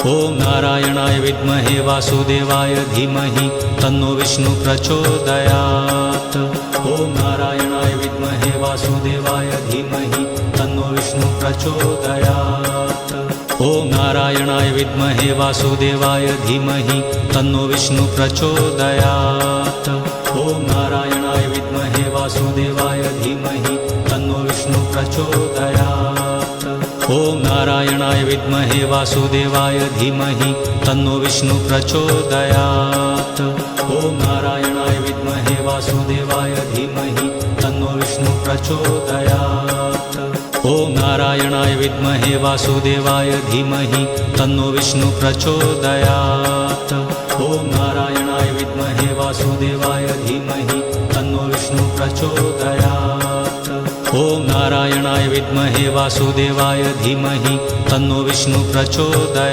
ॐ नारायणाय विद्महे वासुदेवाय धीमहि तन्नो विष्णु प्रचोदयात्। ॐ नारायणाय विद्महे वासुदेवाय धीमहि तन्नो विष्णु प्रचोदयात्। ॐ नारायणाय विद्महे वासुदेवाय धीमहि तन्नो विष्णु प्रचोदयात्। ॐ नारायणाय विद्महे वासुदेवाय धीमहि तन्नो विष्णु प्रचोदयात्। ॐ नारायणाय विद्महे वासुदेवाय धीमहि तन्नो विष्णु प्रचोदयात्। ॐ नारायणाय विद्महे वासुदेवाय धीमहि तन्नो विष्णु प्रचोदयात्। ॐ नारायणाय विद्महे वासुदेवाय धीमहि तन्नो विष्णु प्रचोदयात्। ॐ नारायणाय विद्महे वासुदेवाय धीमहि तन्नो विष्णु प्रचोदयात्। ॐ नारायणाय विद्महे वासुदेवाय धीमहि तन्नो विष्णु प्रचोदयात्।